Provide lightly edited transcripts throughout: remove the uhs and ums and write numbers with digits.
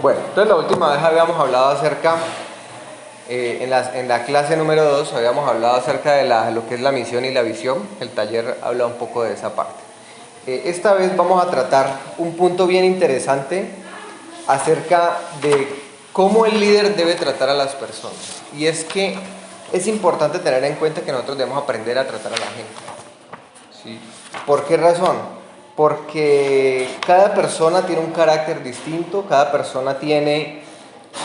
Bueno, entonces la última vez habíamos hablado acerca, en la clase número 2 habíamos hablado acerca de lo que es la misión y la visión. El taller habla un poco de esa parte. Esta vez vamos a tratar un punto bien interesante acerca de cómo el líder debe tratar a las personas. Y es que es importante tener en cuenta que nosotros debemos aprender a tratar a la gente. ¿Sí? ¿Por qué razón? Porque cada persona tiene un carácter distinto, cada persona tiene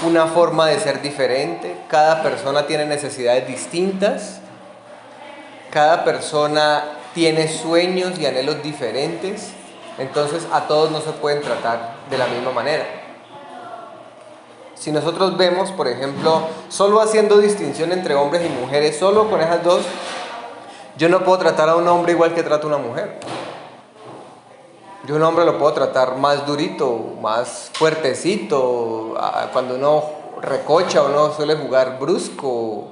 una forma de ser diferente, cada persona tiene necesidades distintas, cada persona tiene sueños y anhelos diferentes, entonces a todos no se pueden tratar de la misma manera. Si nosotros vemos, por ejemplo, solo haciendo distinción entre hombres y mujeres, solo con esas dos, yo no puedo tratar a un hombre igual que trato a una mujer. Yo a un hombre lo puedo tratar más durito, más fuertecito, cuando uno recocha o no suele jugar brusco.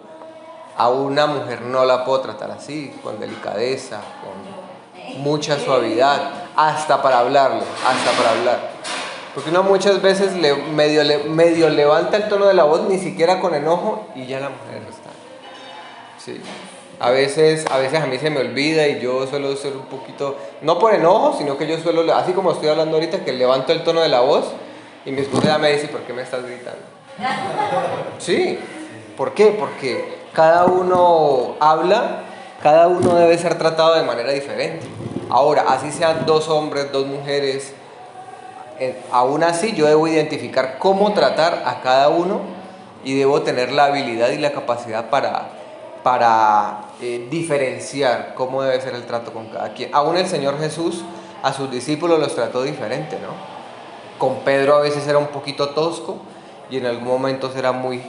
A una mujer no la puedo tratar así, con delicadeza, con mucha suavidad, hasta para hablarle, hasta para hablar. Porque uno muchas veces medio levanta el tono de la voz, ni siquiera con enojo, y ya la mujer está. Sí. A veces a mí se me olvida y yo suelo ser un poquito, no por enojo, sino que yo suelo, así como estoy hablando ahorita, que levanto el tono de la voz y mi esposa ya me dice, ¿por qué me estás gritando? Sí, ¿por qué? Porque cada uno habla, cada uno debe ser tratado de manera diferente. Ahora, así sean dos hombres, dos mujeres, aún así yo debo identificar cómo tratar a cada uno y debo tener la habilidad y la capacidad para diferenciar cómo debe ser el trato con cada quien. Aún el Señor Jesús a sus discípulos los trató diferente, ¿no? Con Pedro a veces era un poquito tosco y en algún momento era muy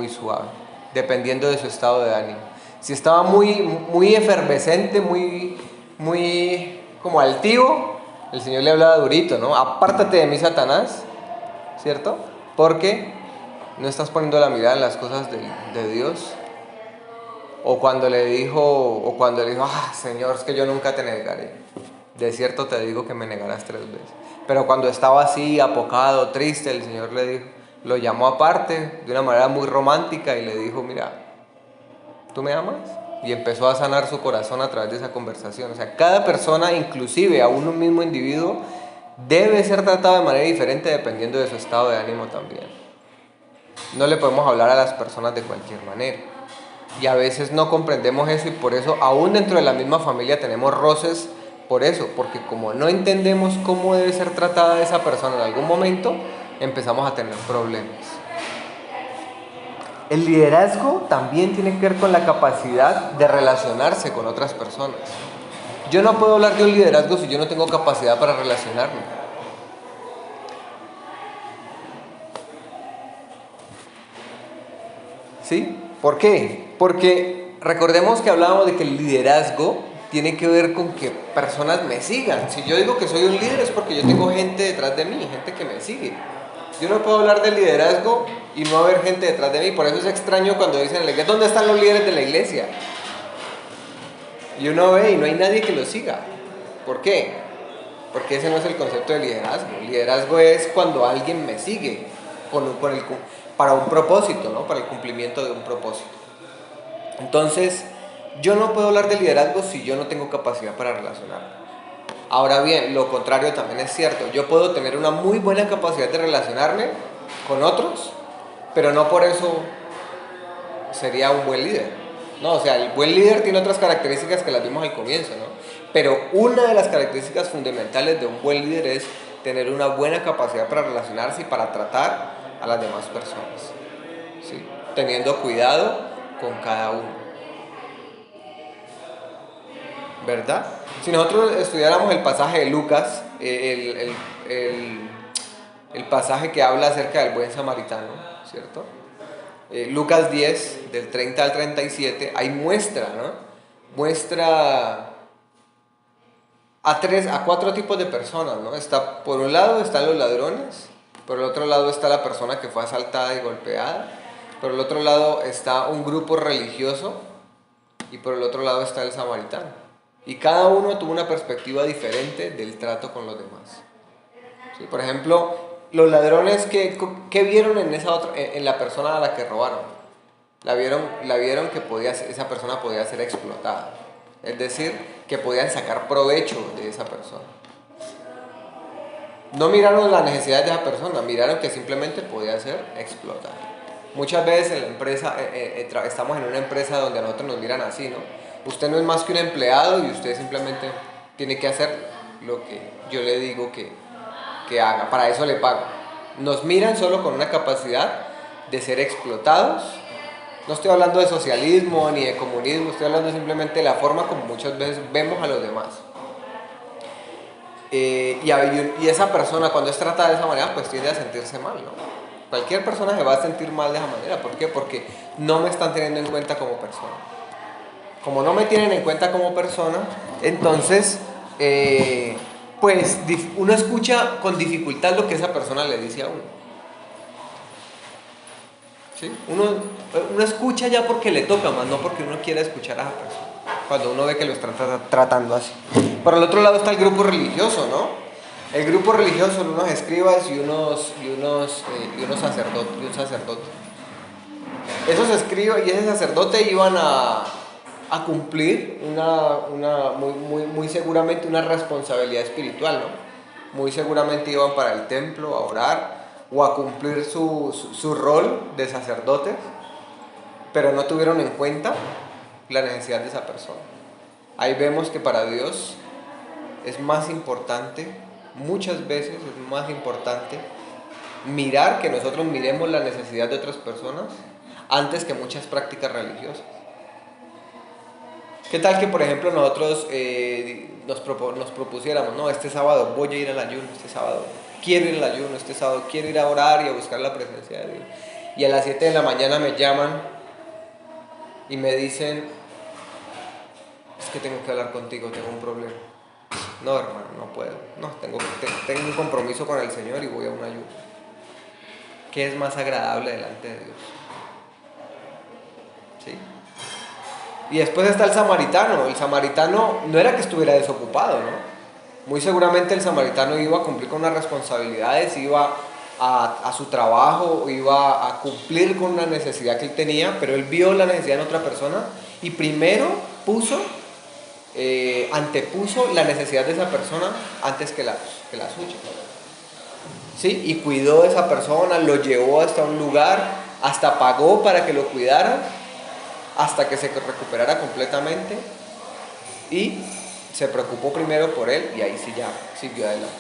suave, dependiendo de su estado de ánimo. Si estaba muy efervescente, muy como altivo, el Señor le hablaba durito, ¿no? Apártate de mí, Satanás, ¿cierto? Porque no estás poniendo la mirada en las cosas de Dios. O cuando le dijo, Señor, es que yo nunca te negaré. De cierto te digo que me negarás 3 veces. Pero cuando estaba así, apocado, triste, el Señor lo llamó aparte de una manera muy romántica y le dijo, mira, ¿tú me amas? Y empezó a sanar su corazón a través de esa conversación. O sea, cada persona, inclusive a un mismo individuo, debe ser tratado de manera diferente dependiendo de su estado de ánimo también. No le podemos hablar a las personas de cualquier manera. Y a veces no comprendemos eso y por eso aún dentro de la misma familia tenemos roces por eso, porque como no entendemos cómo debe ser tratada esa persona en algún momento, empezamos a tener problemas. El liderazgo también tiene que ver con la capacidad de relacionarse con otras personas. Yo no puedo hablar de un liderazgo si yo no tengo capacidad para relacionarme. ¿Sí? ¿Por qué? Porque recordemos que hablábamos de que el liderazgo tiene que ver con que personas me sigan. Si yo digo que soy un líder es porque yo tengo gente detrás de mí, gente que me sigue. Yo no puedo hablar de liderazgo y no haber gente detrás de mí. Por eso es extraño cuando dicen en la iglesia, ¿dónde están los líderes de la iglesia? Y uno ve y no hay nadie que los siga. ¿Por qué? Porque ese no es el concepto de liderazgo. El liderazgo es cuando alguien me sigue para un propósito, ¿no? Para el cumplimiento de un propósito. Entonces, yo no puedo hablar de liderazgo si yo no tengo capacidad para relacionarme. Ahora bien, lo contrario también es cierto. Yo puedo tener una muy buena capacidad de relacionarme con otros, pero no por eso sería un buen líder. No, o sea, el buen líder tiene otras características que las vimos al comienzo, ¿no? Pero una de las características fundamentales de un buen líder es tener una buena capacidad para relacionarse y para tratar a las demás personas, ¿sí? Teniendo cuidado con cada uno, ¿verdad? Si nosotros estudiáramos el pasaje de Lucas, el pasaje que habla acerca del buen samaritano, ¿cierto? Lucas 10, del 30 al 37, ahí muestra, ¿no? Muestra a 4 tipos de personas, ¿no? Por un lado están los ladrones, por el otro lado está la persona que fue asaltada y golpeada, por el otro lado está un grupo religioso y por el otro lado está el samaritano. Y cada uno tuvo una perspectiva diferente del trato con los demás. ¿Sí? Por ejemplo, los ladrones, ¿qué vieron en esa otra, en la persona a la que robaron? La vieron que esa persona podía ser explotada. Es decir, que podían sacar provecho de esa persona. No miraron las necesidades de esa persona, miraron que simplemente podía ser explotada. Muchas veces en la empresa, estamos en una empresa donde a nosotros nos miran así, ¿no? Usted no es más que un empleado y usted simplemente tiene que hacer lo que yo le digo que haga, para eso le pago. Nos miran solo con una capacidad de ser explotados. No estoy hablando de socialismo ni de comunismo, estoy hablando simplemente de la forma como muchas veces vemos a los demás. Y esa persona, cuando es tratada de esa manera, pues tiende a sentirse mal, ¿no? Cualquier persona se va a sentir mal de esa manera. ¿Por qué? Porque no me están teniendo en cuenta como persona. Como no me tienen en cuenta como persona, entonces, pues uno escucha con dificultad lo que esa persona le dice a uno. ¿Sí? Uno escucha ya porque le toca, más no porque uno quiera escuchar a esa persona, cuando uno ve que lo están tratando así. Por el otro lado está el grupo religioso, ¿no? El grupo religioso son unos escribas y un sacerdote. Esos escribas y ese sacerdote iban a cumplir muy seguramente una responsabilidad espiritual, ¿no? Muy seguramente iban para el templo a orar o a cumplir su rol de sacerdotes, pero no tuvieron en cuenta la necesidad de esa persona. Ahí vemos que para Dios es más importante, muchas veces es más importante que nosotros miremos la necesidad de otras personas antes que muchas prácticas religiosas. ¿Qué tal que, por ejemplo, nosotros nos propusiéramos, no, este sábado voy a ir al ayuno, este sábado quiero ir al ayuno, este sábado quiero ir a orar y a buscar la presencia de Dios? Y a las 7 de la mañana me llaman y me dicen, es que tengo que hablar contigo, tengo un problema. No, hermano, no puedo. No, tengo un compromiso con el Señor y voy a un ayuno. ¿Qué es más agradable delante de Dios? ¿Sí? Y después está el samaritano. El samaritano no era que estuviera desocupado, ¿no? Muy seguramente el samaritano iba a cumplir con unas responsabilidades, iba a su trabajo, iba a cumplir con una necesidad que él tenía, pero él vio la necesidad en otra persona y primero antepuso la necesidad de esa persona antes que la suya. ¿Sí? Y cuidó a esa persona, lo llevó hasta un lugar, hasta pagó para que lo cuidara, hasta que se recuperara completamente, y se preocupó primero por él, y ahí sí ya siguió adelante.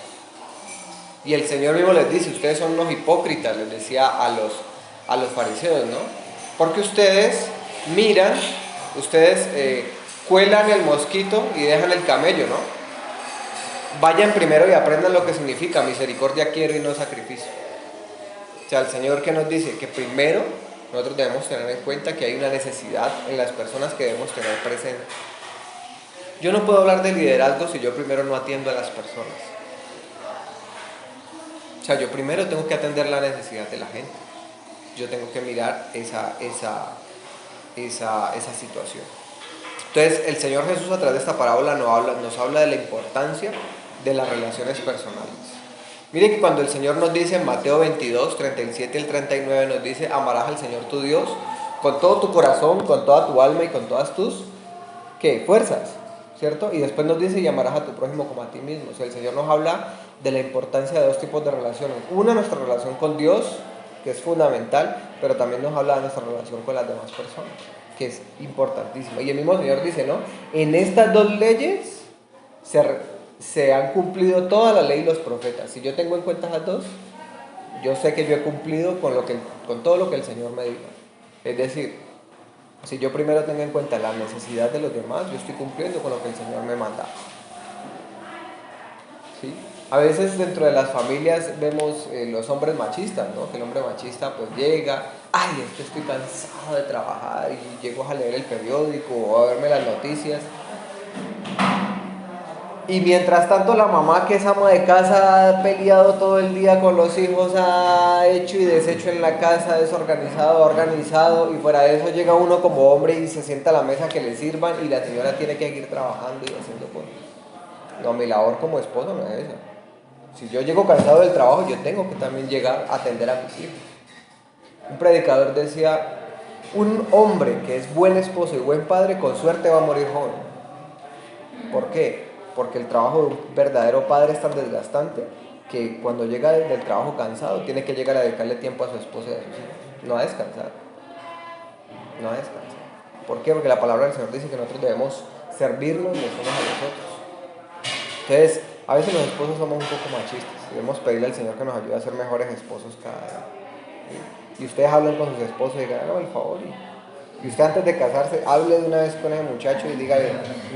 Y el Señor mismo les dice, ustedes son unos hipócritas, les decía a los fariseos, ¿no? Porque ustedes cuelan el mosquito y dejan el camello, ¿no? Vayan primero y aprendan lo que significa misericordia quiero y no sacrificio. O sea, el Señor que nos dice que primero nosotros debemos tener en cuenta que hay una necesidad en las personas que debemos tener presente. Yo no puedo hablar de liderazgo si yo primero no atiendo a las personas. O sea, yo primero tengo que atender la necesidad de la gente. Yo tengo que mirar esa situación. Entonces, el Señor Jesús a través de esta parábola nos habla de la importancia de las relaciones personales. Mire que cuando el Señor nos dice en Mateo 22, 37 al 39, nos dice, amarás al Señor tu Dios con todo tu corazón, con toda tu alma y con todas tus fuerzas, ¿cierto? Y después nos dice, y amarás a tu prójimo como a ti mismo. O sea, el Señor nos habla de la importancia de dos tipos de relaciones. Una, nuestra relación con Dios, que es fundamental, pero también nos habla de nuestra relación con las demás personas, que es importantísima. Y el mismo Señor dice, ¿no? En estas dos leyes se han cumplido toda la ley y los profetas. Si yo tengo en cuenta las dos, yo sé que yo he cumplido con todo lo que el Señor me diga. Es decir, si yo primero tengo en cuenta la necesidad de los demás, yo estoy cumpliendo con lo que el Señor me manda. ¿Sí? A veces dentro de las familias vemos los hombres machistas, ¿no? Que el hombre machista pues llega, ay, es que estoy cansado de trabajar y llego a leer el periódico o a verme las noticias. Y mientras tanto la mamá, que es ama de casa, ha peleado todo el día con los hijos, ha hecho y deshecho en la casa, desorganizado, organizado, y fuera de eso llega uno como hombre y se sienta a la mesa que le sirvan y la señora tiene que seguir trabajando y haciendo cosas. No, mi labor como esposo no es esa. Si yo llego cansado del trabajo, yo tengo que también llegar a atender a mis hijos. Un predicador decía, un hombre que es buen esposo y buen padre, con suerte va a morir joven. ¿Por qué? Porque el trabajo de un verdadero padre es tan desgastante que cuando llega del trabajo cansado, tiene que llegar a dedicarle tiempo a su esposa y a sus hijos. No a descansar. No a descansar. ¿Por qué? Porque la palabra del Señor dice que nosotros debemos servirnos los unos a los otros. Entonces, a veces los esposos somos un poco machistas. Debemos pedirle al Señor que nos ayude a ser mejores esposos cada día. Y ustedes hablan con sus esposos y digan, hágame el favor. Y usted antes de casarse, hable de una vez con ese muchacho y diga,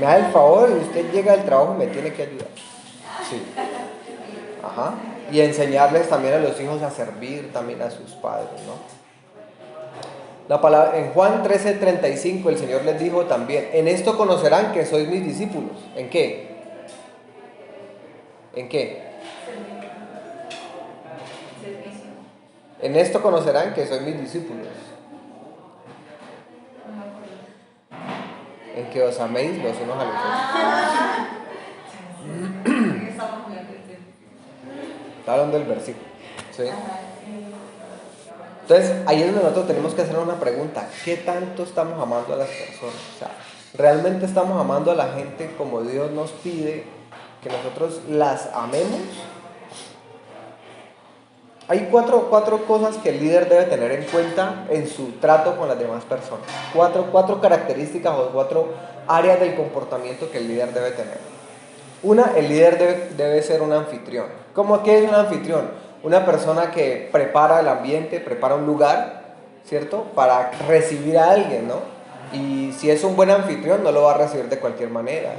me da el favor y usted llega al trabajo y me tiene que ayudar. Sí. Ajá. Y enseñarles también a los hijos a servir también a sus padres, ¿no? La palabra, en Juan 13:35 el Señor les dijo también, en esto conocerán que sois mis discípulos. ¿En qué? ¿En qué? En esto conocerán que sois mis discípulos. En que os améis los unos a los otros. Está hablando del versículo. ¿Sí? Entonces, ahí es donde nosotros tenemos que hacer una pregunta. ¿Qué tanto estamos amando a las personas? O sea, ¿realmente estamos amando a la gente como Dios nos pide que nosotros las amemos? Hay cuatro cosas que el líder debe tener en cuenta en su trato con las demás personas. Cuatro características o 4 áreas del comportamiento que el líder debe tener. Una, el líder debe ser un anfitrión. ¿Cómo que es un anfitrión? Una persona que prepara el ambiente, prepara un lugar, ¿cierto? Para recibir a alguien, ¿no? Y si es un buen anfitrión, no lo va a recibir de cualquier manera.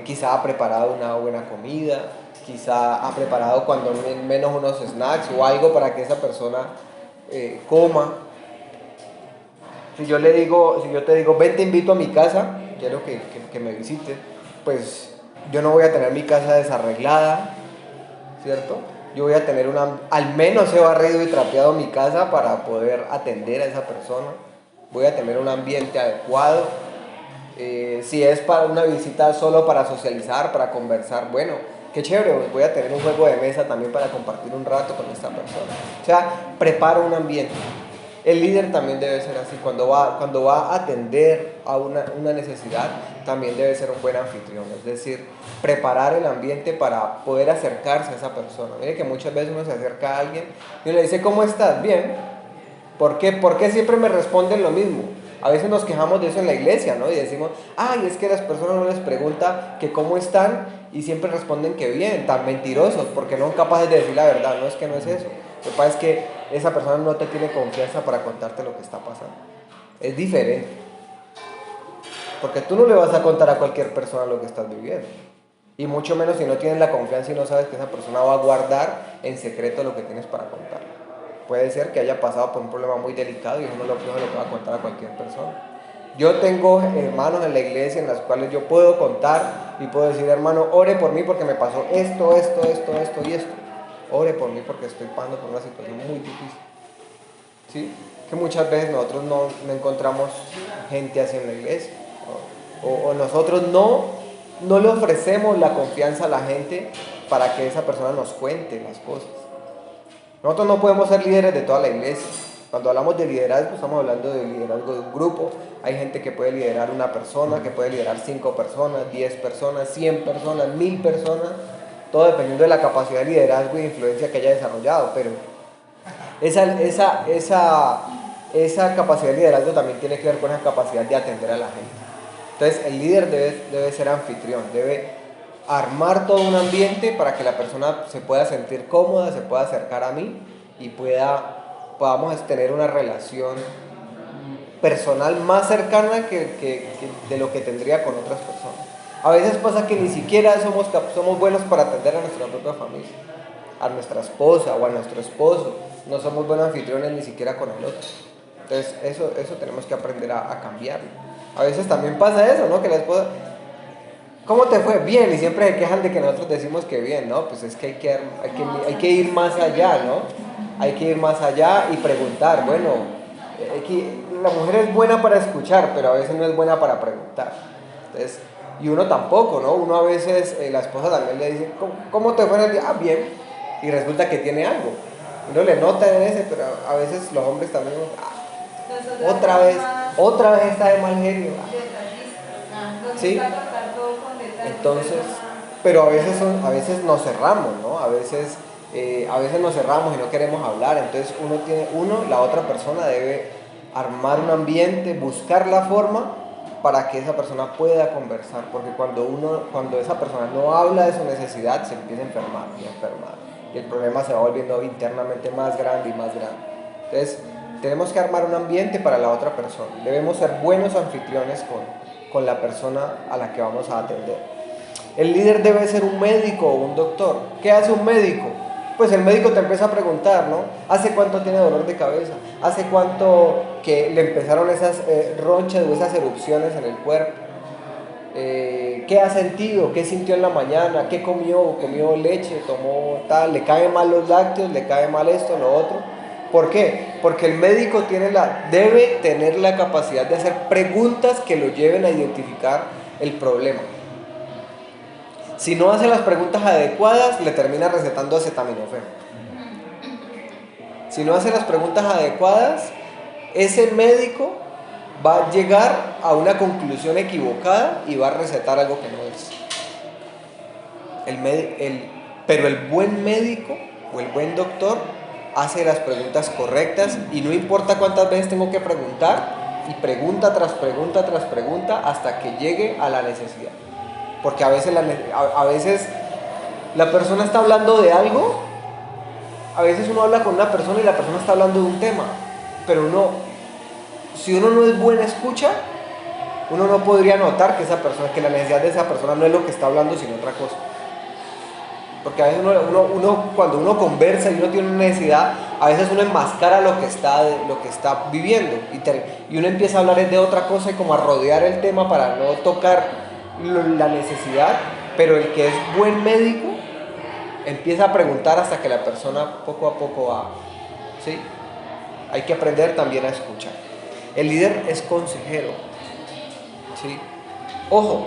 Quizá ha preparado una buena comida, quizá ha preparado cuando menos unos snacks o algo para que esa persona coma. Si yo te digo, ven, te invito a mi casa, quiero que me visites, pues yo no voy a tener mi casa desarreglada, ¿cierto? Yo voy a tener al menos he barrido y trapeado mi casa para poder atender a esa persona. Voy a tener un ambiente adecuado. Si es para una visita solo para socializar, para conversar, bueno, qué chévere, voy a tener un juego de mesa también para compartir un rato con esta persona. O sea, preparo un ambiente. El líder también debe ser así, cuando va a atender a una necesidad, también debe ser un buen anfitrión, es decir, preparar el ambiente para poder acercarse a esa persona. Mire que muchas veces uno se acerca a alguien y le dice, ¿cómo estás? Bien. ¿Por qué? ¿Por qué siempre me responden lo mismo? A veces nos quejamos de eso en la iglesia, ¿no? Y decimos, ay, es que las personas no les preguntan que cómo están y siempre responden que bien, tan mentirosos, porque no son capaces de decir la verdad. No es que no es eso. Lo que pasa es que esa persona no te tiene confianza para contarte lo que está pasando. Es diferente. Porque tú no le vas a contar a cualquier persona lo que estás viviendo. Y mucho menos si no tienes la confianza y no sabes que esa persona va a guardar en secreto lo que tienes para contar. Puede ser que haya pasado por un problema muy delicado y eso no se lo pueda contar a cualquier persona. Yo tengo hermanos en la iglesia en las cuales yo puedo contar y puedo decir, hermano, ore por mí porque me pasó esto y esto. Ore por mí porque estoy pasando por una situación muy difícil. ¿Sí? Que muchas veces nosotros no encontramos gente así en la iglesia. O nosotros no le ofrecemos la confianza a la gente para que esa persona nos cuente las cosas. Nosotros no podemos ser líderes de toda la iglesia. Cuando hablamos de liderazgo, estamos hablando de liderazgo de un grupo. Hay gente que puede liderar una persona, que puede liderar 5 personas, 10 personas, 100 personas, 1000 personas. Todo dependiendo de la capacidad de liderazgo y influencia que haya desarrollado. Pero esa capacidad de liderazgo también tiene que ver con esa capacidad de atender a la gente. Entonces el líder debe ser anfitrión, debe armar todo un ambiente para que la persona se pueda sentir cómoda, se pueda acercar a mí y podamos tener una relación personal más cercana que de lo que tendría con otras personas. A veces pasa que ni siquiera somos buenos para atender a nuestra propia familia, a nuestra esposa o a nuestro esposo. No somos buenos anfitriones ni siquiera con el otro. Entonces eso tenemos que aprender a cambiarlo. A veces también pasa eso, ¿no? Que la esposa, ¿cómo te fue? Bien, y siempre se quejan de que nosotros decimos que bien, ¿no? Pues es que hay que ir más allá, ¿no? Hay que ir más allá y preguntar, bueno, la mujer es buena para escuchar, pero a veces no es buena para preguntar. Entonces, Y uno tampoco, ¿no? Uno a veces, la esposa también le dice, ¿cómo te fue en el día? Ah, bien. Y resulta que tiene algo. Uno le nota en ese, pero a veces los hombres también, otra vez está de mal genio. ¿Sí? Entonces, pero a veces nos cerramos, ¿no? A veces nos cerramos y no queremos hablar. Entonces la otra persona debe armar un ambiente, buscar la forma para que esa persona pueda conversar, porque cuando esa persona no habla de su necesidad, se empieza a enfermar y a enfermar, y el problema se va volviendo internamente más grande y más grande. Entonces, tenemos que armar un ambiente para la otra persona, debemos ser buenos anfitriones con la persona a la que vamos a atender. El líder debe ser un médico o un doctor. ¿Qué hace un médico? Pues el médico te empieza a preguntar, ¿no? ¿Hace cuánto tiene dolor de cabeza? ¿Hace cuánto que le empezaron esas ronchas o esas erupciones en el cuerpo? ¿Qué ha sentido? ¿Qué sintió en la mañana? ¿Qué comió? ¿Comió leche? ¿Tomó tal? ¿Le caen mal los lácteos? ¿Le cae mal esto, lo otro? ¿Por qué? Porque el médico debe tener la capacidad de hacer preguntas que lo lleven a identificar el problema. Si no hace las preguntas adecuadas, le termina recetando acetaminofén. Si no hace las preguntas adecuadas, ese médico va a llegar a una conclusión equivocada y va a recetar algo que no es. Pero el buen médico o el buen doctor hace las preguntas correctas y no importa cuántas veces tengo que preguntar, y pregunta tras pregunta tras pregunta hasta que llegue a la necesidad. Porque a veces la persona está hablando de algo, a veces uno habla con una persona y la persona está hablando de un tema, pero si uno no es buena escucha, uno no podría notar que la necesidad de esa persona no es lo que está hablando, sino otra cosa. Porque a veces cuando uno conversa y uno tiene una necesidad, a veces uno enmascara lo que está viviendo y uno empieza a hablar de otra cosa y como a rodear el tema para no tocar la necesidad, pero el que es buen médico empieza a preguntar hasta que la persona poco a poco va, ¿sí? Hay que aprender también a escuchar. El líder es consejero, ¿sí? Ojo,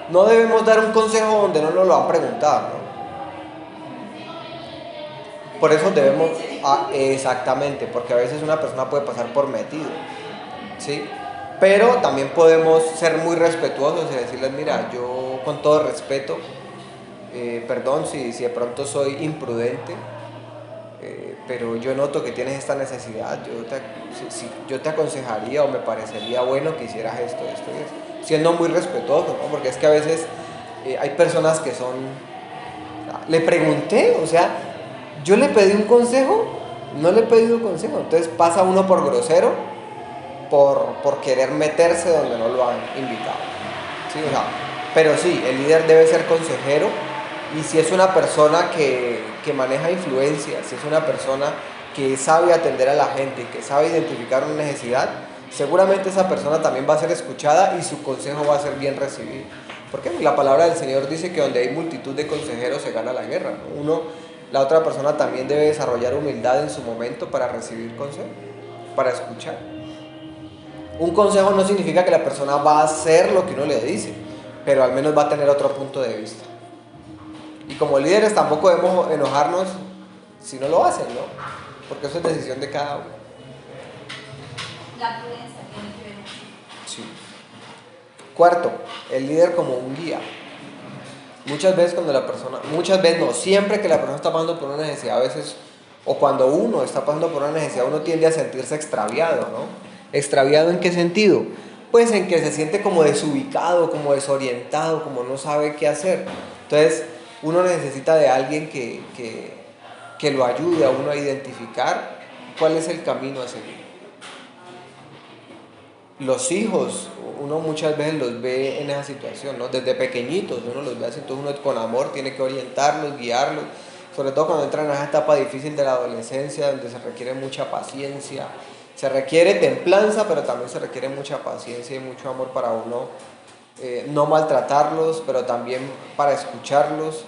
no debemos dar un consejo donde no nos lo han preguntado, ¿no? Por eso debemos, exactamente, porque a veces una persona puede pasar por metido, ¿sí? Pero también podemos ser muy respetuosos y decirles, mira, yo con todo respeto, perdón si de pronto soy imprudente, pero yo noto que tienes esta necesidad, yo te aconsejaría o me parecería bueno que hicieras esto y esto, siendo muy respetuoso, ¿no? Porque es que a veces hay personas que son, le pregunté, o sea, yo le pedí un consejo, no le he pedido consejo, entonces pasa uno por grosero, por querer meterse donde no lo han invitado, ¿sí? O sea, pero sí, el líder debe ser consejero, y si es una persona que maneja influencia, si es una persona que sabe atender a la gente, que sabe identificar una necesidad, seguramente esa persona también va a ser escuchada y su consejo va a ser bien recibido. Porque la palabra del Señor dice que donde hay multitud de consejeros se gana la guerra, ¿no? La otra persona también debe desarrollar humildad en su momento para recibir consejo, para escuchar. Un consejo no significa que la persona va a hacer lo que uno le dice, pero al menos va a tener otro punto de vista. Y como líderes tampoco debemos enojarnos si no lo hacen, ¿no? Porque eso es decisión de cada uno. La prudencia tiene que ver. Sí. Cuarto, el líder como un guía. Muchas veces no, siempre que la persona está pasando por una necesidad, a veces, o cuando uno está pasando por una necesidad, uno tiende a sentirse extraviado, ¿no? ¿Extraviado en qué sentido? Pues en que se siente como desubicado, como desorientado, como no sabe qué hacer. Entonces, uno necesita de alguien que lo ayude a uno a identificar cuál es el camino a seguir. Los hijos, uno muchas veces los ve en esa situación, ¿no? Desde pequeñitos uno los ve así, entonces uno con amor tiene que orientarlos, guiarlos, sobre todo cuando entran en esa etapa difícil de la adolescencia, donde se requiere mucha paciencia, se requiere templanza, pero también se requiere mucha paciencia y mucho amor para uno no maltratarlos, pero también para escucharlos.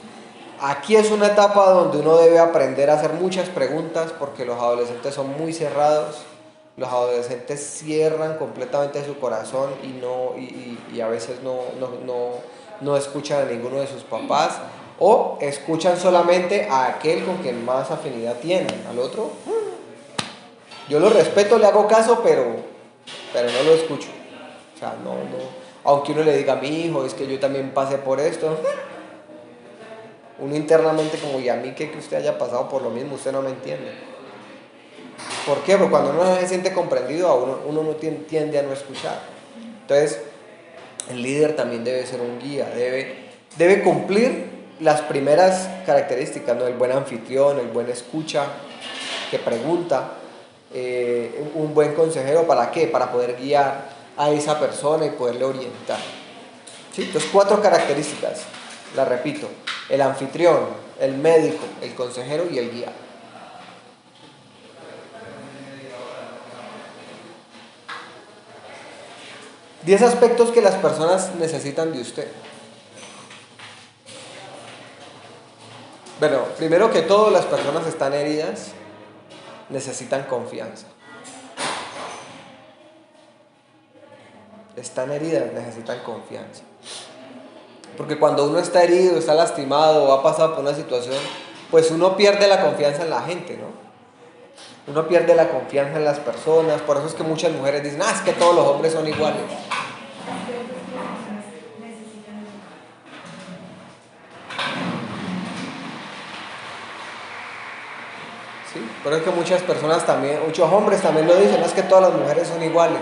Aquí es una etapa donde uno debe aprender a hacer muchas preguntas, porque los adolescentes son muy cerrados. Los adolescentes cierran completamente su corazón y a veces no escuchan a ninguno de sus papás, o escuchan solamente a aquel con quien más afinidad tienen, al otro. Yo lo respeto, le hago caso, pero no lo escucho. O sea, no, aunque uno le diga a mi hijo, es que yo también pasé por esto. Uno internamente como, y a mí que usted haya pasado por lo mismo, usted no me entiende. ¿Por qué? Porque cuando uno no se siente comprendido, uno no tiende a no escuchar. Entonces, el líder también debe ser un guía, debe cumplir las primeras características, ¿no? El buen anfitrión, el buen escucha, que pregunta, un buen consejero, ¿para qué? Para poder guiar a esa persona y poderle orientar. ¿Sí? Entonces, 4 características, las repito: el anfitrión, el médico, el consejero y el guía. Diez aspectos que las personas necesitan de usted. Bueno, primero que todo, las personas están heridas, necesitan confianza. Están heridas, necesitan confianza. Porque cuando uno está herido, está lastimado o ha pasado por una situación, pues uno pierde la confianza en la gente, ¿no? Uno pierde la confianza en las personas. Por eso es que muchas mujeres dicen, es que todos los hombres son iguales. ¿Sí? Por eso es que muchas personas también, muchos hombres también lo dicen, es que todas las mujeres son iguales.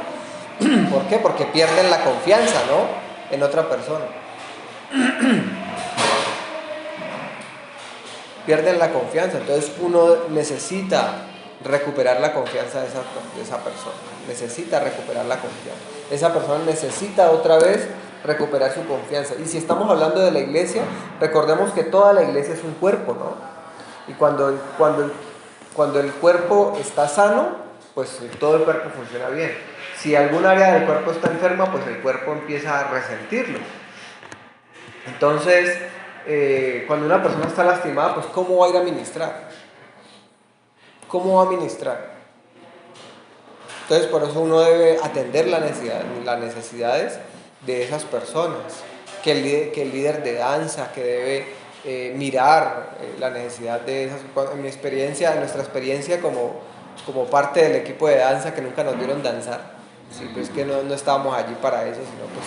¿Por qué? Porque pierden la confianza, ¿no? En otra persona. Pierden la confianza. Entonces uno necesita recuperar la confianza de esa persona. Necesita recuperar la confianza. Esa persona necesita otra vez recuperar su confianza. Y si estamos hablando de la iglesia, recordemos que toda la iglesia es un cuerpo, ¿no? Y cuando el cuerpo está sano, pues todo el cuerpo funciona bien. Si algún área del cuerpo está enferma, pues el cuerpo empieza a resentirlo. Entonces, cuando una persona está lastimada, pues ¿cómo va a ir a ministrar? ¿Cómo va a ministrar? Entonces, por eso uno debe atender las necesidades de esas personas. Que el líder de danza, que debe mirar la necesidad de esas. En nuestra experiencia como parte del equipo de danza, que nunca nos vieron danzar, sí, pues que no estábamos allí para eso, sino pues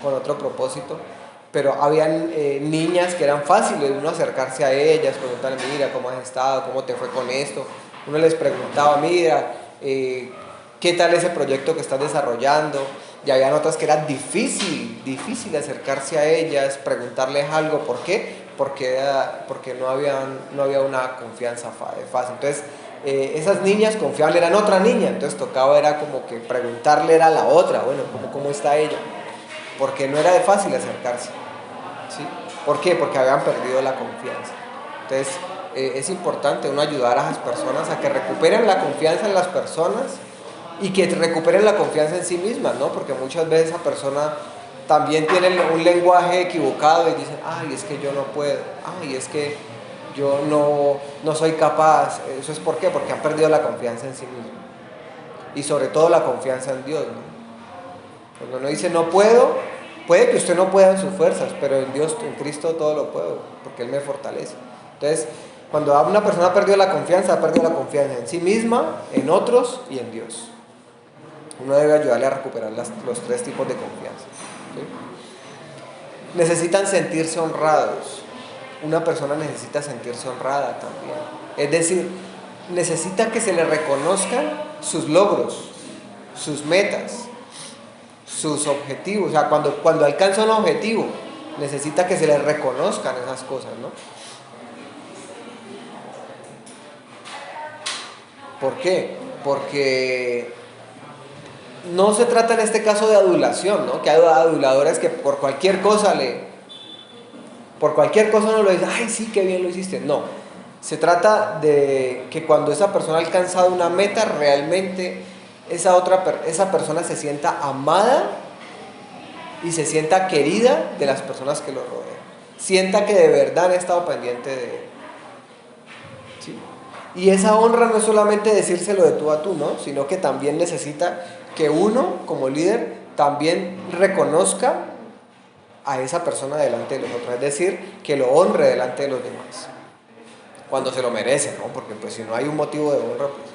con otro propósito. Pero habían niñas que eran fáciles de uno acercarse a ellas, preguntarle, mira, ¿cómo has estado? ¿Cómo te fue con esto? Uno les preguntaba, mira, ¿qué tal ese proyecto que estás desarrollando? Y habían otras que era difícil acercarse a ellas, preguntarles algo. ¿Por qué? Porque no había una confianza fácil. Entonces, esas niñas confiaban, eran otra niña, entonces tocaba, era como que preguntarle era a la otra, bueno, ¿cómo está ella? Porque no era de fácil acercarse, ¿sí? ¿Por qué? Porque habían perdido la confianza. Entonces, es importante uno ayudar a esas personas a que recuperen la confianza en las personas y que recuperen la confianza en sí mismas, ¿no? Porque muchas veces esa persona también tiene un lenguaje equivocado y dicen, ay, es que yo no puedo, ay, es que yo no soy capaz. ¿Eso es por qué? Porque han perdido la confianza en sí mismos. Y sobre todo la confianza en Dios, ¿no? Cuando uno dice no puedo, puede que usted no pueda en sus fuerzas, pero en Dios, en Cristo todo lo puedo, porque Él me fortalece. Entonces, cuando una persona ha perdido la confianza en sí misma, en otros y en Dios. Uno debe ayudarle a recuperar los 3 tipos de confianza, ¿sí? Necesitan sentirse honrados. Una persona necesita sentirse honrada también. Es decir, necesita que se le reconozcan sus logros, sus metas, sus objetivos. O sea, cuando alcanza un objetivo, necesita que se le reconozcan esas cosas, ¿no? ¿Por qué? Porque no se trata en este caso de adulación, ¿no? Que hay aduladores que por cualquier cosa uno lo dice, ay, sí, qué bien lo hiciste. No, se trata de que cuando esa persona ha alcanzado una meta, realmente esa persona se sienta amada y se sienta querida de las personas que lo rodean. Sienta que de verdad han estado pendientes de él, ¿sí? Y esa honra no es solamente decírselo de tú a tú, ¿no? Sino que también necesita que uno, como líder, también reconozca a esa persona delante de los otros, es decir, que lo honre delante de los demás, cuando se lo merece, ¿no? Porque pues si no hay un motivo de honra, pues,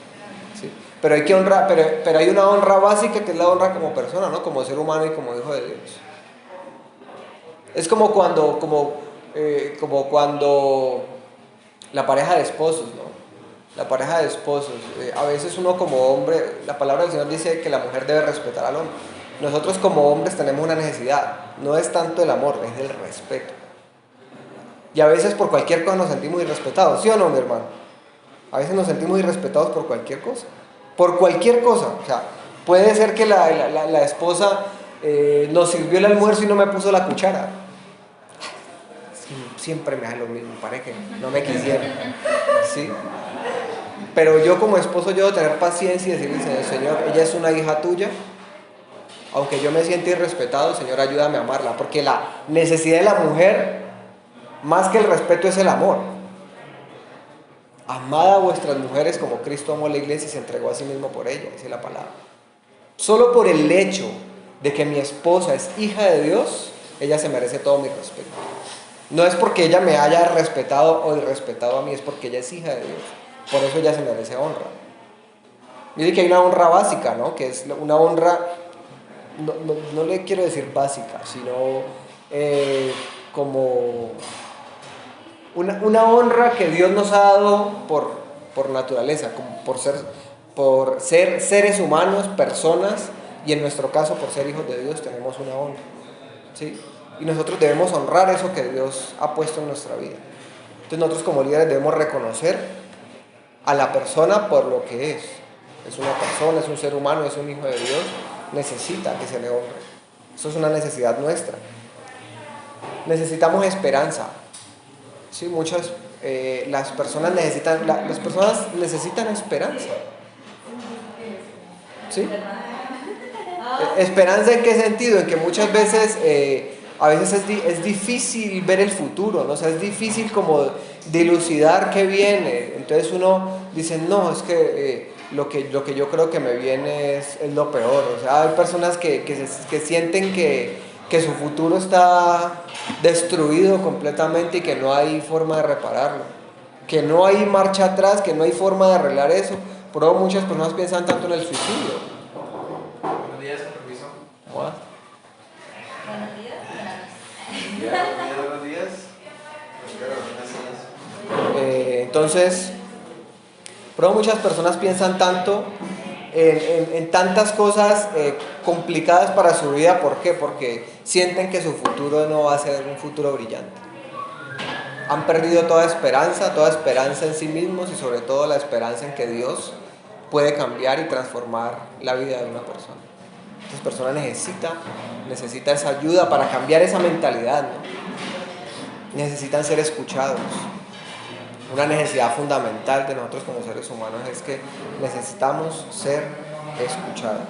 ¿sí? Pero hay que honrar, pero hay una honra básica que es la honra como persona, ¿no? Como ser humano y como hijo de Dios. Es como cuando la pareja de esposos, ¿no? La pareja de esposos, a veces uno como hombre, la palabra del Señor dice que la mujer debe respetar al hombre. Nosotros como hombres tenemos una necesidad, no es tanto el amor, es el respeto. Y a veces por cualquier cosa nos sentimos irrespetados, ¿sí o no, mi hermano? A veces nos sentimos irrespetados por cualquier cosa. Por cualquier cosa. O sea, puede ser que la esposa nos sirvió el almuerzo y no me puso la cuchara. Siempre me hace lo mismo, parece que no me quisieron. ¿Sí? Pero yo como esposo yo debo tener paciencia y decirle, Señor, ella es una hija tuya. Aunque yo me sienta irrespetado, Señor, ayúdame a amarla. Porque la necesidad de la mujer, más que el respeto, es el amor. Amad a vuestras mujeres como Cristo amó a la iglesia y se entregó a sí mismo por ella, dice la palabra. Solo por el hecho de que mi esposa es hija de Dios, ella se merece todo mi respeto. No es porque ella me haya respetado o irrespetado a mí, es porque ella es hija de Dios. Por eso ella se merece honra. Mire que hay una honra básica, ¿no? Que es una honra, no le quiero decir básica, sino como una honra que Dios nos ha dado por naturaleza, como por ser seres humanos, personas, y en nuestro caso por ser hijos de Dios tenemos una honra, ¿sí? Y nosotros debemos honrar eso que Dios ha puesto en nuestra vida. Entonces nosotros como líderes debemos reconocer a la persona por lo que es. Es una persona, es un ser humano, es un hijo de Dios, necesita que se le honre. Eso es una necesidad nuestra. Necesitamos esperanza. Sí, las personas necesitan esperanza. ¿Sí? ¿Esperanza en qué sentido? En que muchas veces a veces es difícil ver el futuro, ¿no? O sea, es difícil como dilucidar qué viene. Entonces uno dice, no, es que lo que yo creo que me viene es lo peor. O sea, hay personas que sienten que su futuro está destruido completamente y que no hay forma de repararlo, que no hay marcha atrás, que no hay forma de arreglar eso. Por eso muchas personas piensan tanto en el suicidio. Buenos días, con permiso. What? Buenos días. Buenos días. Entonces, pero muchas personas piensan tanto en tantas cosas complicadas para su vida. ¿Por qué? Porque sienten que su futuro no va a ser un futuro brillante. Han perdido toda esperanza en sí mismos y sobre todo la esperanza en que Dios puede cambiar y transformar la vida de una persona. Entonces, persona necesita esa ayuda para cambiar esa mentalidad, ¿no? Necesitan ser escuchados. Una necesidad fundamental de nosotros como seres humanos es que necesitamos ser escuchados.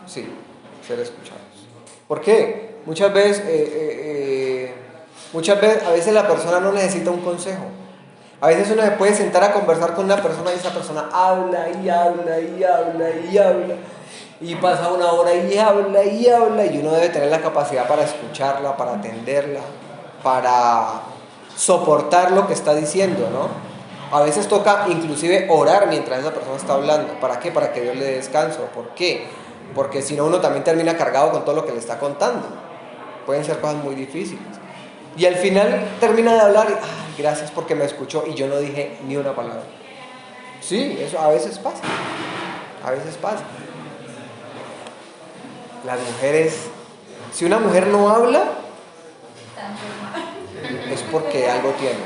Sí, ser escuchados. ¿Por qué? Muchas veces a veces la persona no necesita un consejo. A veces uno se puede sentar a conversar con una persona y esa persona habla y habla y habla y habla. Y pasa una hora y habla y habla, y uno debe tener la capacidad para escucharla, para atenderla, para soportar lo que está diciendo, ¿no? A veces toca inclusive orar mientras esa persona está hablando. ¿Para qué? Para que Dios le dé descanso. ¿Por qué? Porque si no, uno también termina cargado con todo lo que le está contando. Pueden ser cosas muy difíciles. Y al final termina de hablar y, ay, gracias porque me escuchó y yo no dije ni una palabra. Sí, eso a veces pasa. A veces pasa. Las mujeres, si una mujer no habla, es porque algo tiene.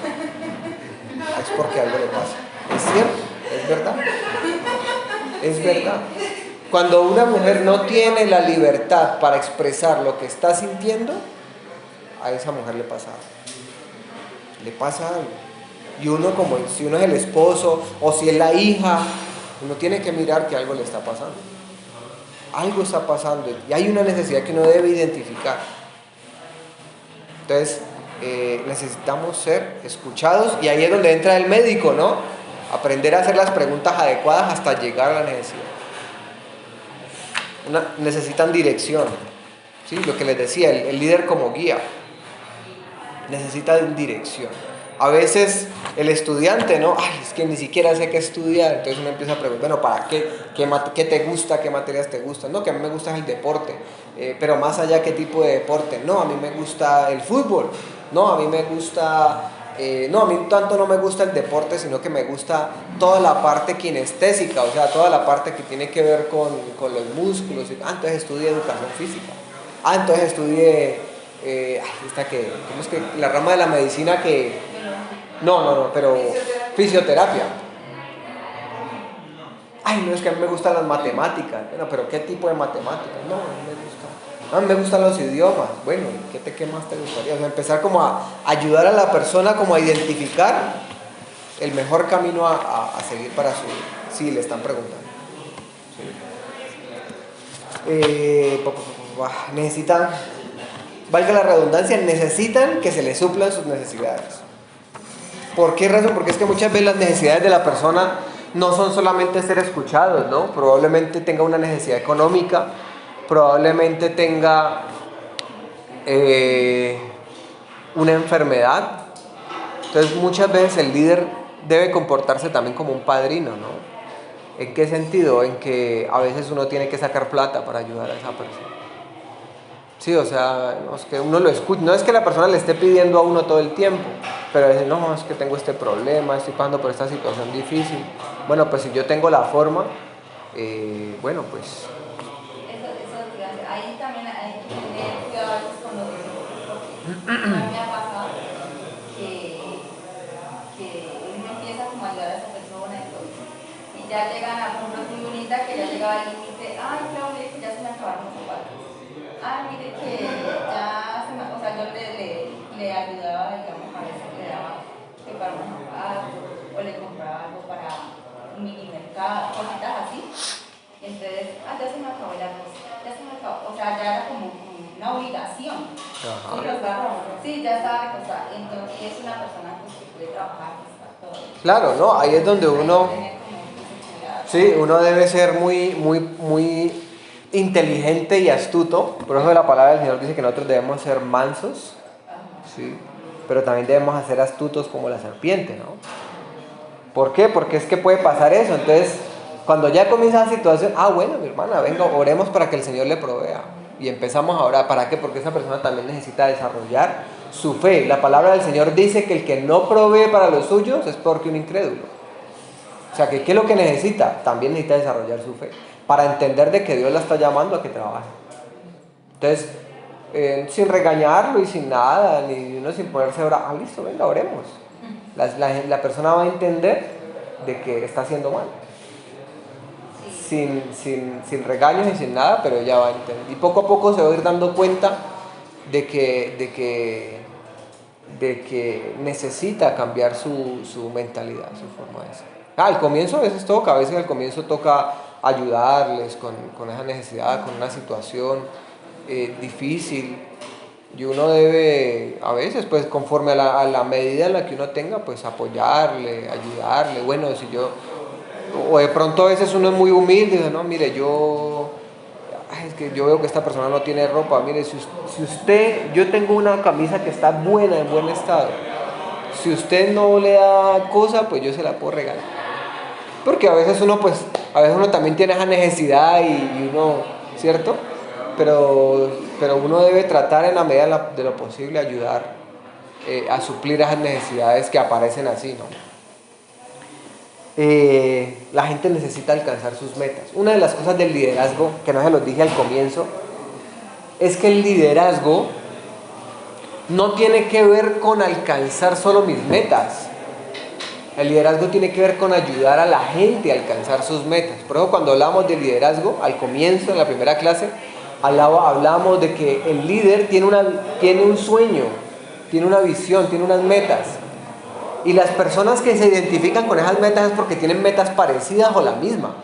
Es porque algo le pasa. Es cierto, es verdad. Es verdad. Cuando una mujer no tiene la libertad para expresar lo que está sintiendo, a esa mujer le pasa algo. Le pasa algo. Y uno, como si uno es el esposo o si es la hija, uno tiene que mirar que algo le está pasando. Algo está pasando y hay una necesidad que uno debe identificar. Entonces, necesitamos ser escuchados y ahí es donde entra el médico, ¿no? Aprender a hacer las preguntas adecuadas hasta llegar a la necesidad. Necesitan dirección. ¿sí? Lo que les decía, el líder como guía necesita dirección. A veces el estudiante, ¿no? Ay, es que ni siquiera sé qué estudiar. Entonces uno empieza a preguntar, bueno, ¿para qué? ¿Qué te gusta? ¿Qué materias te gustan? No, que a mí me gusta el deporte. Pero más allá, ¿qué tipo de deporte? No, a mí me gusta el fútbol. No, a mí me gusta... no, a mí tanto no me gusta el deporte, sino que me gusta toda la parte kinestésica, o sea, toda la parte que tiene que ver con los músculos. Entonces estudié educación física. Entonces estudié... ¿cómo es que? La rama de la medicina que... No, pero fisioterapia. Ay, no, es que a mí me gustan las matemáticas. Bueno, pero ¿qué tipo de matemáticas? No, a mí me gusta. A mí me gustan los idiomas. Bueno, ¿qué más te gustaría? O sea, empezar como a ayudar a la persona como a identificar el mejor camino a seguir para su... Sí, le están preguntando. Sí. Necesitan, valga la redundancia, necesitan que se les suplan sus necesidades. ¿Por qué razón? Porque es que muchas veces las necesidades de la persona no son solamente ser escuchados, ¿no? Probablemente tenga una necesidad económica, probablemente tenga una enfermedad. Entonces muchas veces el líder debe comportarse también como un padrino, ¿no? ¿En qué sentido? En que a veces uno tiene que sacar plata para ayudar a esa persona. Sí, o sea, no es que uno lo escuche, no es que la persona le esté pidiendo a uno todo el tiempo, pero dice, no, es que tengo este problema, estoy pasando por esta situación difícil. Bueno, pues si yo tengo la forma, bueno, pues... Ahí también hay que tener cuidado a veces con los discípulos, porque a mí me ha pasado que uno empieza como a ayudar a esa persona y todo, y ya llegan a, por ejemplo, muy bonita, que ya llegaba al límite, ay, Claudia, que ya se me acabaron los zapatos. Mire que ya se me, o sea, yo le ayudaba, digamos, a veces le daba que para un zapato, o le compraba algo para un mini mercado, cositas así. Entonces, ya se me acabó el arroz, ya se me acabó, o sea, ya era como una obligación. Ajá. Sí, ya estaba recostada. Entonces, es una persona pues, que puede trabajar, que está todo. Claro, ¿no? Ahí es donde uno... Sí, uno debe ser muy inteligente y astuto. Por eso la palabra del Señor dice que nosotros debemos ser mansos, ¿sí? Pero también debemos ser astutos como la serpiente, ¿no? ¿Por qué? Porque es que puede pasar eso. Entonces, cuando ya comienza la situación, bueno, mi hermana, venga, oremos para que el Señor le provea. Y empezamos a orar. ¿Para qué? Porque esa persona también necesita desarrollar su fe. La palabra del Señor dice que el que no provee para los suyos es porque un incrédulo. O sea, que ¿qué es lo que necesita? También necesita desarrollar su fe, para entender de que Dios la está llamando a que trabaje. Entonces, sin regañarlo y sin nada, ni uno sin ponerse a orar, listo, venga, oremos. La persona va a entender de que está haciendo mal. Sin regaños y sin nada, pero ella va a entender. Y poco a poco se va a ir dando cuenta de que necesita cambiar su mentalidad, su forma de ser. Al comienzo a veces al comienzo toca ayudarles con esa necesidad, con una situación difícil, y uno debe a veces, pues conforme a la medida en la que uno tenga, pues apoyarle, ayudarle. Bueno, si yo, o de pronto a veces uno es muy humilde y dice, no, mire, es que yo veo que esta persona no tiene ropa, mire, si usted, yo tengo una camisa que está buena, en buen estado, si usted no le da cosa, pues yo se la puedo regalar. Porque a veces uno también tiene esa necesidad y uno, ¿cierto? Pero uno debe tratar en la medida de lo posible ayudar a suplir esas necesidades que aparecen así, ¿no? La gente necesita alcanzar sus metas. Una de las cosas del liderazgo, que no se los dije al comienzo, es que el liderazgo no tiene que ver con alcanzar solo mis metas. El liderazgo tiene que ver con ayudar a la gente a alcanzar sus metas. Por eso cuando hablamos de liderazgo, al comienzo, en la primera clase, hablamos de que el líder tiene un sueño, tiene una visión, tiene unas metas. Y las personas que se identifican con esas metas es porque tienen metas parecidas o la misma.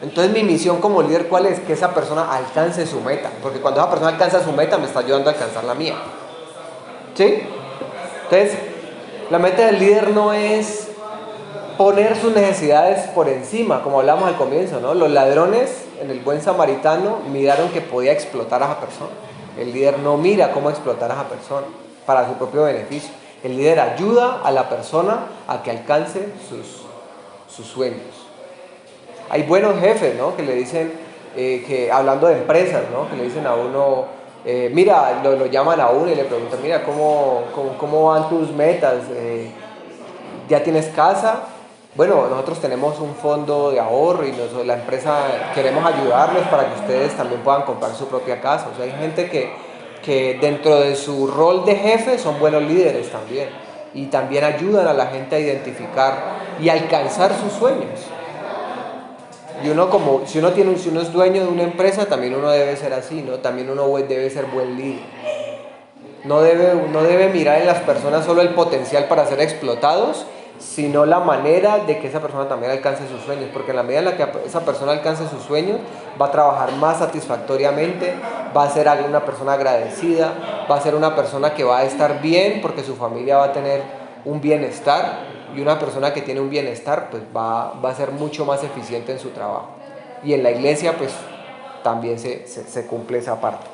Entonces mi misión como líder, ¿cuál es? Que esa persona alcance su meta. Porque cuando esa persona alcanza su meta, me está ayudando a alcanzar la mía. ¿Sí? Entonces, la meta del líder no es poner sus necesidades por encima, como hablamos al comienzo, ¿no? Los ladrones, en el buen samaritano miraron que podía explotar a esa persona. El líder no mira cómo explotar a esa persona para su propio beneficio. El líder ayuda a la persona a que alcance sus sueños. Hay buenos jefes, ¿no? Que le dicen, que hablando de empresas, ¿no? Que le dicen a uno, mira, lo llaman a uno y le preguntan, mira, ¿cómo van tus metas? ¿Ya tienes casa? Bueno, nosotros tenemos un fondo de ahorro y la empresa queremos ayudarlos para que ustedes también puedan comprar su propia casa. O sea, hay gente que dentro de su rol de jefe son buenos líderes también y también ayudan a la gente a identificar y alcanzar sus sueños. Y uno si uno es dueño de una empresa, también uno debe ser así, ¿no? También uno debe ser buen líder. No debe mirar en las personas solo el potencial para ser explotados, sino la manera de que esa persona también alcance sus sueños, porque en la medida en la que esa persona alcance sus sueños, va a trabajar más satisfactoriamente, va a ser una persona agradecida, va a ser una persona que va a estar bien porque su familia va a tener un bienestar, y una persona que tiene un bienestar pues va a ser mucho más eficiente en su trabajo. Y en la iglesia pues también se cumple esa parte.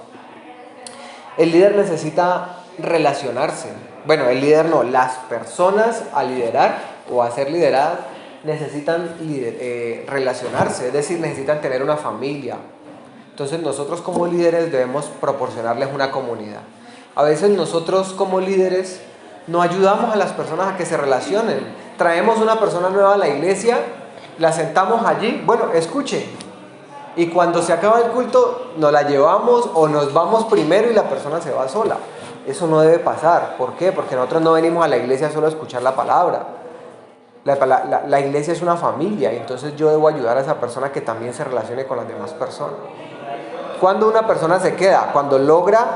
El líder necesita relacionarse. Bueno, el líder no, las personas a liderar o a ser lideradas necesitan relacionarse, es decir, necesitan tener una familia. Entonces nosotros como líderes debemos proporcionarles una comunidad. A veces nosotros como líderes no ayudamos a las personas a que se relacionen. Traemos una persona nueva a la iglesia, la sentamos allí, bueno, escuche. Y cuando se acaba el culto, nos la llevamos o nos vamos primero y la persona se va sola. Eso no debe pasar. ¿Por qué? Porque nosotros no venimos a la iglesia solo a escuchar la palabra. La iglesia es una familia, y entonces yo debo ayudar a esa persona que también se relacione con las demás personas. Cuando una persona se queda, cuando logra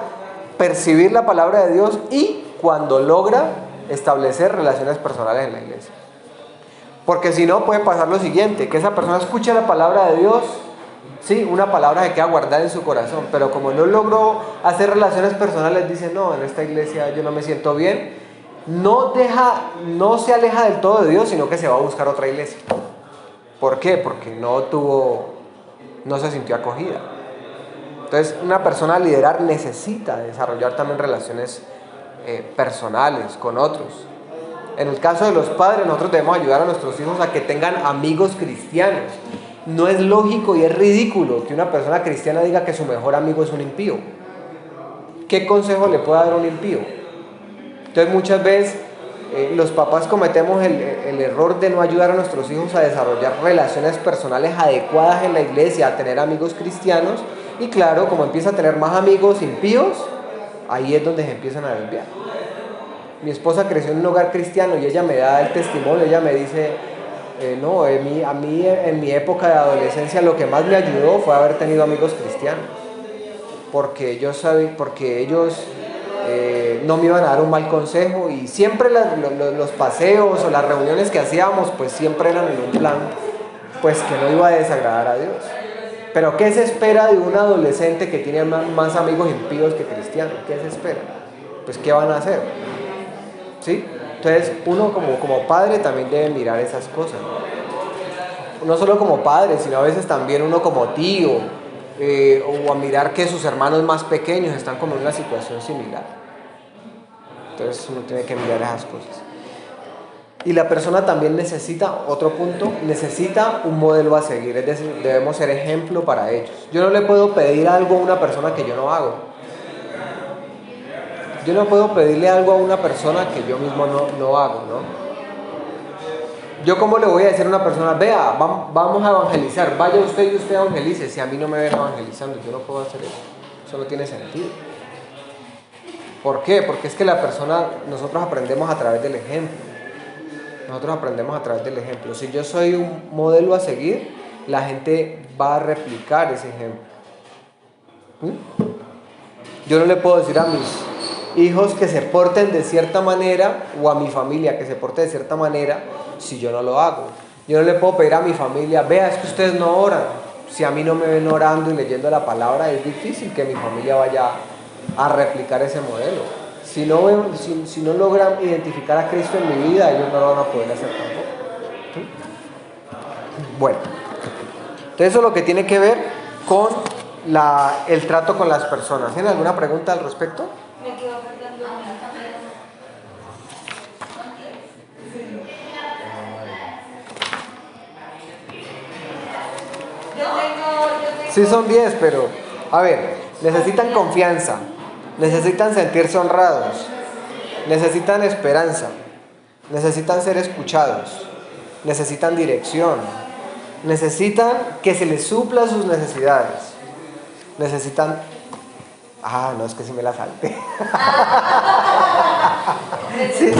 percibir la palabra de Dios y cuando logra establecer relaciones personales en la iglesia. Porque si no, puede pasar lo siguiente, que esa persona escucha la palabra de Dios, sí, una palabra que queda guardada en su corazón, pero como no logró hacer relaciones personales, dice, no, en esta iglesia yo no me siento bien, no se aleja del todo de Dios, sino que se va a buscar otra iglesia. ¿Por qué? Porque no se sintió acogida. Entonces, una persona a liderar necesita desarrollar también relaciones personales con otros. En el caso de los padres, nosotros debemos ayudar a nuestros hijos a que tengan amigos cristianos. No es lógico y es ridículo que una persona cristiana diga que su mejor amigo es un impío. ¿Qué consejo le puede dar un impío? Entonces muchas veces los papás cometemos el error de no ayudar a nuestros hijos a desarrollar relaciones personales adecuadas en la iglesia, a tener amigos cristianos, y claro, como empieza a tener más amigos impíos, ahí es donde se empiezan a desviar. Mi esposa creció en un hogar cristiano y ella me da el testimonio, ella me dice, no, a mí en mi época de adolescencia lo que más me ayudó fue haber tenido amigos cristianos, porque ellos no me iban a dar un mal consejo, y siempre los paseos o las reuniones que hacíamos pues siempre eran en un plan pues que no iba a desagradar a Dios. Pero ¿qué se espera de un adolescente que tiene más amigos impíos que cristianos? ¿Qué se espera? Pues ¿qué van a hacer? ¿Sí? Entonces uno como padre también debe mirar esas cosas, ¿no? No solo como padre, sino a veces también uno como tío, o a mirar que sus hermanos más pequeños están como en una situación similar. Entonces uno tiene que mirar esas cosas. Y la persona también necesita, otro punto, necesita un modelo a seguir, es decir, debemos ser ejemplo para ellos. Yo no le puedo pedir algo a una persona que yo no hago. Yo no puedo pedirle algo a una persona que yo mismo no hago, ¿no? Yo cómo le voy a decir a una persona, vea, vamos a evangelizar, vaya usted y usted evangelice, si a mí no me ven evangelizando, yo no puedo hacer eso. Eso no tiene sentido. ¿Por qué? Porque es que nosotros aprendemos a través del ejemplo. Nosotros aprendemos a través del ejemplo. Si yo soy un modelo a seguir, la gente va a replicar ese ejemplo. Yo no le puedo decir a mis hijos que se porten de cierta manera, o a mi familia que se porte de cierta manera, si yo no lo hago. Yo no le puedo pedir a mi familia, vea, es que ustedes no oran. Si a mí no me ven orando y leyendo la palabra, es difícil que mi familia vaya a replicar ese modelo. Si no logran identificar a Cristo en mi vida, ellos no lo van a poder hacer tampoco. Bueno, entonces eso es lo que tiene que ver con el trato con las personas. ¿Tienen alguna pregunta al respecto? Me quedo faltando una. Yo tengo... Sí son 10, pero a ver, necesitan confianza, necesitan sentirse honrados, necesitan esperanza, necesitan ser escuchados, necesitan dirección, necesitan que se les suplan sus necesidades, necesitan... Ah, no, es que sí me la salté. Sí.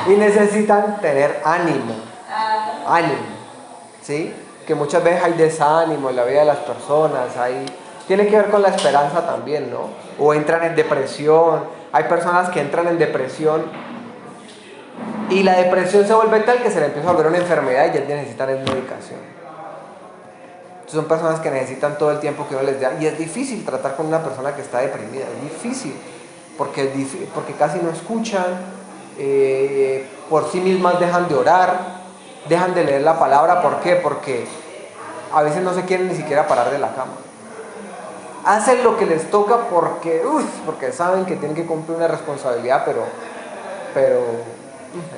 Y necesitan tener ánimo, ¿sí? Que muchas veces hay desánimo en la vida de las personas, tiene que ver con la esperanza también, ¿no? O entran en depresión, hay personas que entran en depresión y la depresión se vuelve tal que se le empieza a volver una enfermedad y ya necesitan medicación. Son personas que necesitan todo el tiempo que uno les da y es difícil tratar con una persona que está deprimida, es difícil porque casi no escuchan, por sí mismas dejan de orar, dejan de leer la palabra. ¿Por qué? Porque a veces no se quieren ni siquiera parar de la cama. Hacen lo que les toca porque saben que tienen que cumplir una responsabilidad, pero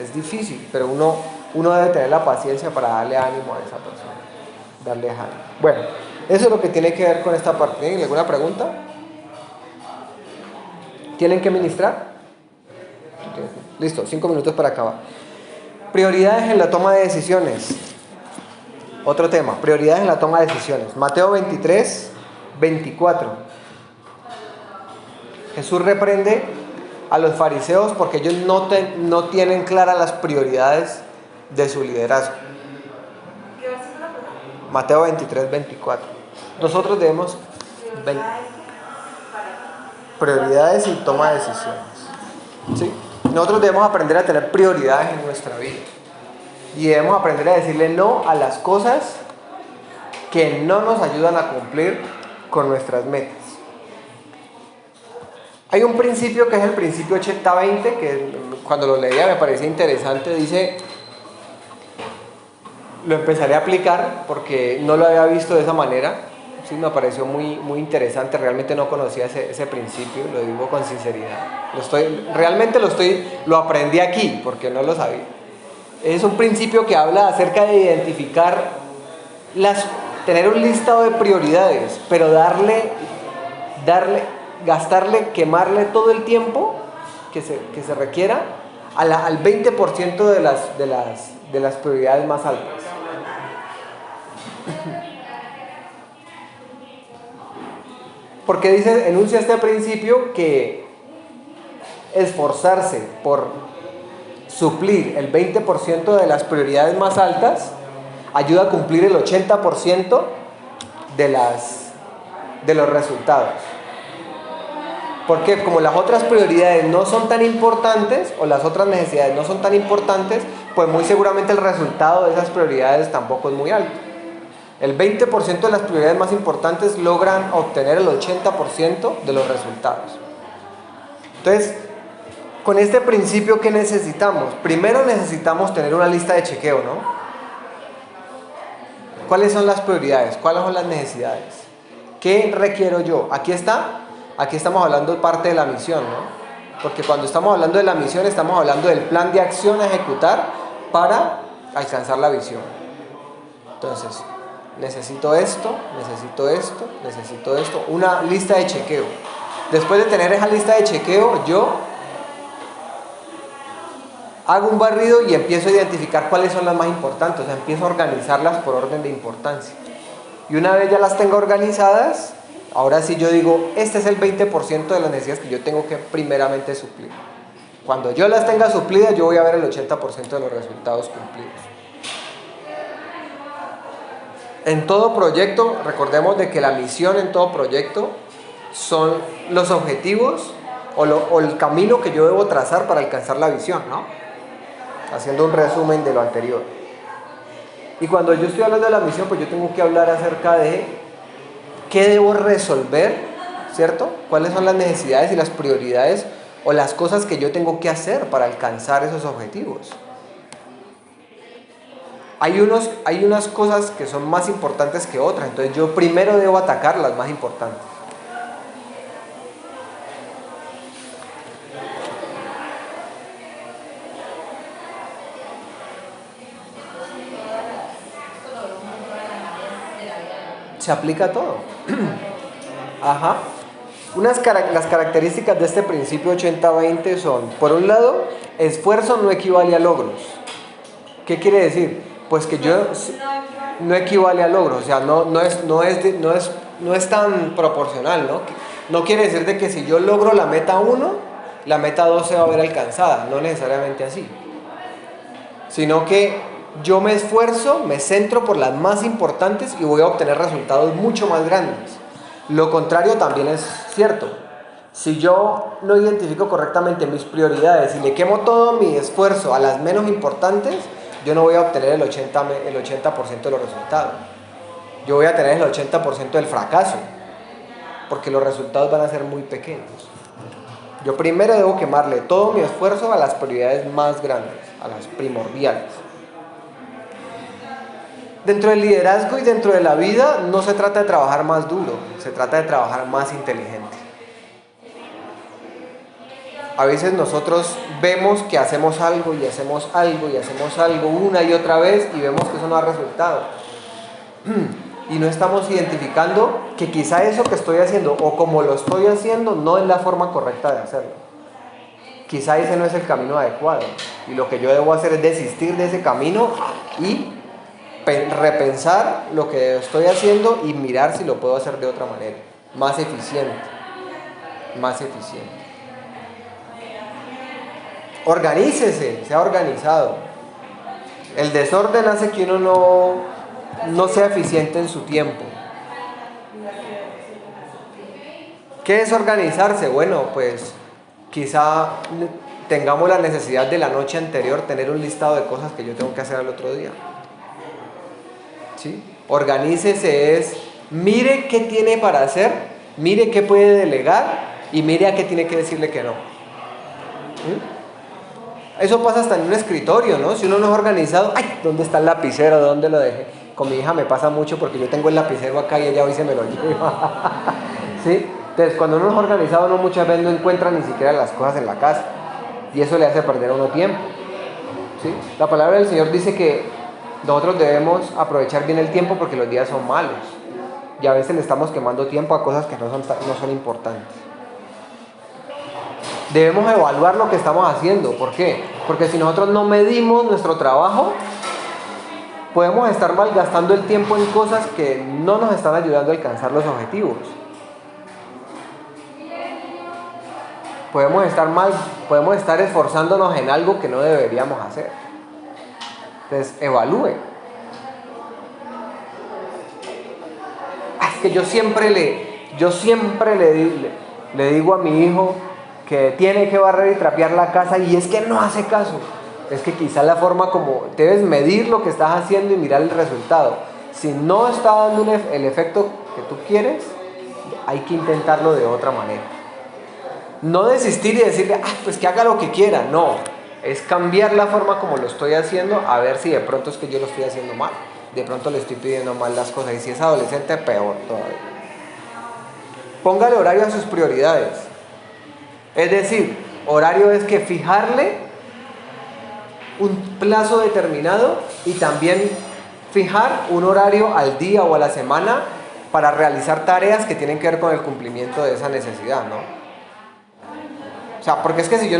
es difícil, pero uno debe tener la paciencia para darle ánimo a esa persona. Darle ánimo. Bueno, eso es lo que tiene que ver con esta parte. ¿Tienen alguna pregunta? ¿Tienen que ministrar? Listo, 5 minutos para acabar. Prioridades en la toma de decisiones. Otro tema, prioridades en la toma de decisiones. Mateo 23, 24. Jesús reprende a los fariseos porque ellos no tienen claras las prioridades de su liderazgo. Mateo 23, 24. Nosotros debemos prioridades y toma de decisiones. ¿Sí? Nosotros debemos aprender a tener prioridades en nuestra vida. Y debemos aprender a decirle no a las cosas que no nos ayudan a cumplir con nuestras metas. Hay un principio que es el principio 80-20, que cuando lo leía me parecía interesante. Dice, lo empezaré a aplicar porque no lo había visto de esa manera. Sí, me pareció muy, muy interesante. Realmente no conocía ese principio, lo digo con sinceridad. Lo aprendí aquí porque no lo sabía. Es un principio que habla acerca de identificar tener un listado de prioridades, pero quemarle todo el tiempo que se requiera al 20% de las prioridades más altas. Porque enuncia este principio que esforzarse por suplir el 20% de las prioridades más altas ayuda a cumplir el 80% de los resultados. Porque como las otras prioridades no son tan importantes, o las otras necesidades no son tan importantes, pues muy seguramente el resultado de esas prioridades tampoco es muy alto. El 20% de las prioridades más importantes logran obtener el 80% de los resultados. Entonces, con este principio, ¿qué necesitamos? Primero necesitamos tener una lista de chequeo, ¿no? ¿Cuáles son las prioridades? ¿Cuáles son las necesidades? ¿Qué requiero yo? Aquí estamos hablando de parte de la misión, ¿no? Porque cuando estamos hablando de la misión, estamos hablando del plan de acción a ejecutar para alcanzar la visión. Entonces, necesito esto, una lista de chequeo. Después de tener esa lista de chequeo, yo hago un barrido y empiezo a identificar cuáles son las más importantes, o sea, empiezo a organizarlas por orden de importancia. Y una vez ya las tengo organizadas, ahora sí yo digo, este es el 20% de las necesidades que yo tengo que primeramente suplir. Cuando yo las tenga suplidas, yo voy a ver el 80% de los resultados cumplidos. En todo proyecto, recordemos de que la misión en todo proyecto son los objetivos o el camino que yo debo trazar para alcanzar la visión, ¿no? Haciendo un resumen de lo anterior. Y cuando yo estoy hablando de la misión, pues yo tengo que hablar acerca de qué debo resolver, ¿cierto? ¿Cuáles son las necesidades y las prioridades o las cosas que yo tengo que hacer para alcanzar esos objetivos? hay unas cosas que son más importantes que otras, entonces yo primero debo atacar las más importantes. Se aplica a todo. Ajá. Las características de este principio 80-20 son, por un lado, esfuerzo no equivale a logros. ¿Qué quiere decir? Pues que yo no equivale a logros, o sea, no es tan proporcional, ¿no? No quiere decir de que si yo logro la meta 1, la meta 2 se va a ver alcanzada, no necesariamente así. Sino que yo me esfuerzo, me centro por las más importantes y voy a obtener resultados mucho más grandes. Lo contrario también es cierto. Si yo no identifico correctamente mis prioridades y le quemo todo mi esfuerzo a las menos importantes, yo no voy a obtener el 80% de los resultados. Yo voy a tener el 80% del fracaso, porque los resultados van a ser muy pequeños. Yo primero debo quemarle todo mi esfuerzo a las prioridades más grandes, a las primordiales. Dentro del liderazgo y dentro de la vida no se trata de trabajar más duro, se trata de trabajar más inteligente. A veces nosotros vemos que hacemos algo y hacemos algo y hacemos algo una y otra vez y vemos que eso no da resultado. Y no estamos identificando que quizá eso que estoy haciendo o como lo estoy haciendo no es la forma correcta de hacerlo. Quizá ese no es el camino adecuado y lo que yo debo hacer es desistir de ese camino y repensar lo que estoy haciendo y mirar si lo puedo hacer de otra manera, más eficiente. Organícese, sea organizado. El desorden hace que uno no sea eficiente en su tiempo. ¿Qué es organizarse? Bueno, pues quizá tengamos la necesidad de la noche anterior tener un listado de cosas que yo tengo que hacer al otro día. ¿Sí? Organícese es, mire qué tiene para hacer, mire qué puede delegar y mire a qué tiene que decirle que no. ¿Sí? Eso pasa hasta en un escritorio, ¿no? Si uno no es organizado, ¡ay! ¿Dónde está el lapicero? ¿Dónde lo dejé? Con mi hija me pasa mucho porque yo tengo el lapicero acá y ella hoy se me lo lleva. ¿Sí? Entonces, cuando uno es organizado, uno muchas veces no encuentra ni siquiera las cosas en la casa. Y eso le hace perder a uno tiempo. ¿Sí? La palabra del Señor dice que nosotros debemos aprovechar bien el tiempo porque los días son malos. Y a veces le estamos quemando tiempo a cosas que no son importantes. Debemos evaluar lo que estamos haciendo. ¿Por qué? Porque si nosotros no medimos nuestro trabajo, podemos estar malgastando el tiempo en cosas que no nos están ayudando a alcanzar los objetivos. Podemos estar esforzándonos en algo que no deberíamos hacer. Entonces, evalúe. Es que yo siempre le digo a mi hijo que tiene que barrer y trapear la casa y es que no hace caso. Es que quizá la forma como debes medir lo que estás haciendo y mirar el resultado. Si no está dando el efecto que tú quieres, hay que intentarlo de otra manera. No desistir y decirle, pues que haga lo que quiera. No, es cambiar la forma como lo estoy haciendo a ver si de pronto es que yo lo estoy haciendo mal. De pronto le estoy pidiendo mal las cosas y si es adolescente, peor todavía. Póngale horario a sus prioridades. Es decir, horario es que fijarle un plazo determinado y también fijar un horario al día o a la semana para realizar tareas que tienen que ver con el cumplimiento de esa necesidad, ¿no? O sea, porque es que si yo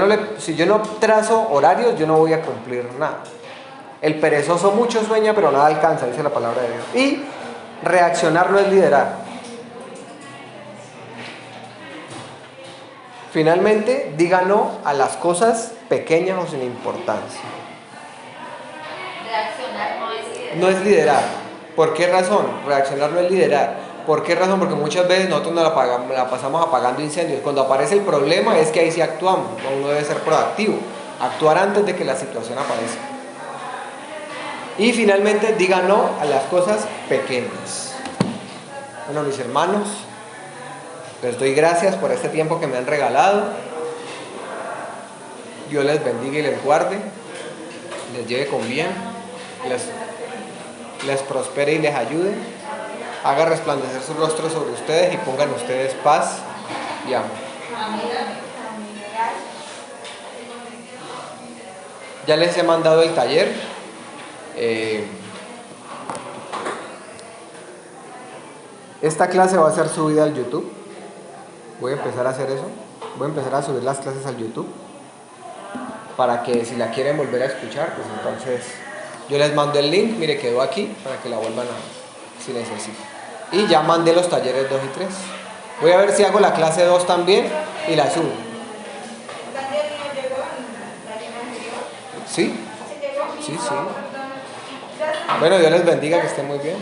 no trazo horarios, yo no voy a cumplir nada. El perezoso mucho sueña, pero nada alcanza, dice la palabra de Dios. Y reaccionar no es liderar. Finalmente, diga no a las cosas pequeñas o sin importancia. Reaccionar no es liderar. No es liderar. ¿Por qué razón? Reaccionar no es liderar. ¿Por qué razón? Porque muchas veces nosotros nos la pasamos apagando incendios. Cuando aparece el problema es que ahí sí actuamos. Uno debe ser proactivo. Actuar antes de que la situación aparezca. Y finalmente, diga no a las cosas pequeñas. Bueno, mis hermanos, les doy gracias por este tiempo que me han regalado. Dios les bendiga y les guarde. Les lleve con bien. les prospere y les ayude, haga resplandecer su rostro sobre ustedes y pongan ustedes paz y amor. Ya les he mandado el taller. Esta clase va a ser subida al YouTube. Voy a empezar a hacer eso. Voy a empezar a subir las clases al YouTube para que si la quieren volver a escuchar, pues entonces yo les mando el link, mire, quedó aquí para que la vuelvan a, si necesitan. Y ya mandé los talleres 2 y 3. Voy a ver si hago la clase 2 también y la subo. ¿Sí? Sí, sí. Bueno, Dios les bendiga, que estén muy bien.